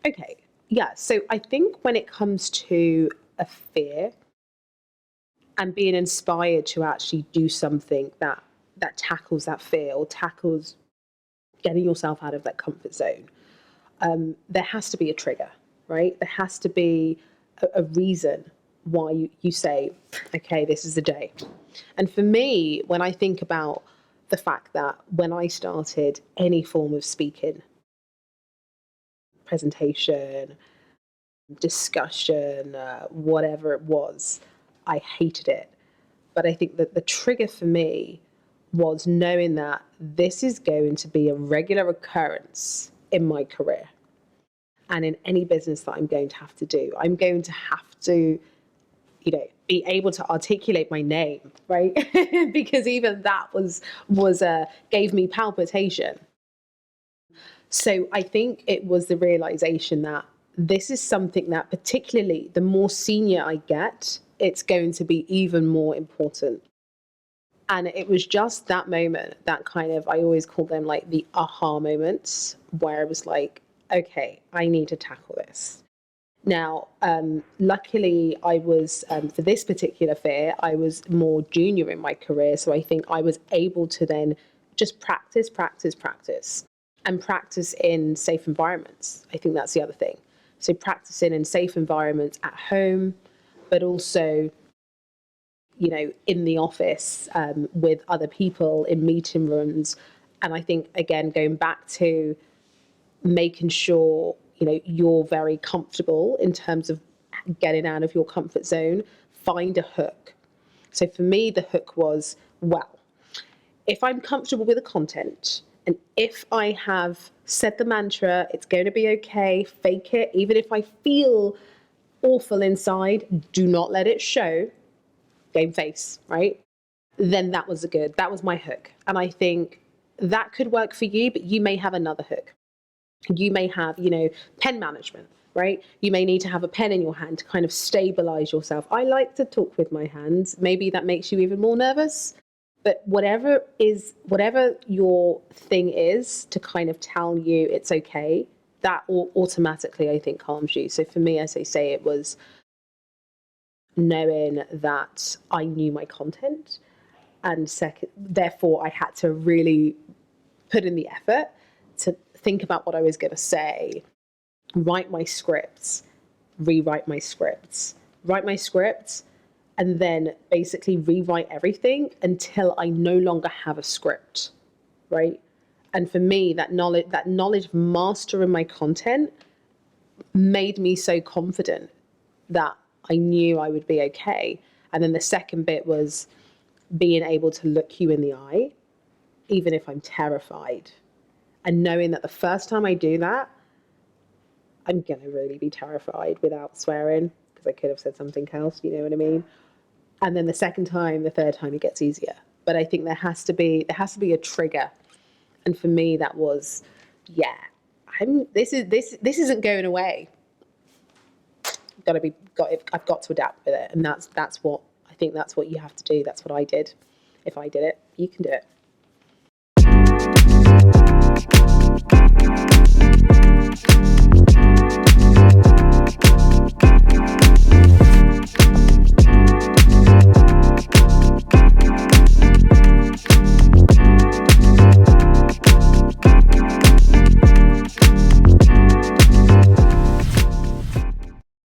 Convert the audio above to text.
Okay. Yeah. So I think when it comes to a fear and being inspired to actually do something that tackles that fear or tackles getting yourself out of that comfort zone, there has to be a trigger, right? There has to be a reason why you say, okay, this is the day. And for me, when I think about the fact that when I started any form of speaking, presentation, discussion, whatever it was, I hated it. But I think that the trigger for me was knowing that this is going to be a regular occurrence in my career and in any business that I'm going to have to do. I'm going to have to, be able to articulate my name, right? Because even that was gave me palpitation. So I think it was the realization that this is something that, particularly the more senior I get, it's going to be even more important. And it was just that moment that kind of, I always call them like the aha moments, where I was like, okay, I need to tackle this. Now, luckily, I was, for this particular fear, I was more junior in my career. So I think I was able to then just practice, practice, practice, and practice in safe environments. I think that's the other thing. So practicing in safe environments at home, but also, in the office, with other people in meeting rooms. And I think, again, going back to making sure, you're very comfortable in terms of getting out of your comfort zone, find a hook. So for me, the hook was, well, if I'm comfortable with the content and if I have said the mantra, it's going to be okay, fake it, even if I feel awful inside, do not let it show, game face, right? Then that was my hook. And I think that could work for you, but you may have another hook. You may have, pen management, right? You may need to have a pen in your hand to kind of stabilize yourself. I like to talk with my hands. Maybe that makes you even more nervous. But whatever your thing is to kind of tell you it's okay, that automatically, I think, calms you. So for me, as I say, it was knowing that I knew my content, and second, therefore I had to really put in the effort to think about what I was going to say, write my scripts, rewrite my scripts, write my scripts, and then basically rewrite everything until I no longer have a script, right? And for me, that knowledge of mastering my content made me so confident that I knew I would be okay. And then the second bit was being able to look you in the eye, even if I'm terrified. And knowing that the first time I do that, I'm going to really be terrified without swearing, because I could have said something else, you know what I mean? And then the second time, the third time, it gets easier. But I think there has to be a trigger. And for me, that was, yeah, this isn't going away. I've got to adapt with it. And that's what I think, that's what you have to do. That's what I did. If I did it, you can do it.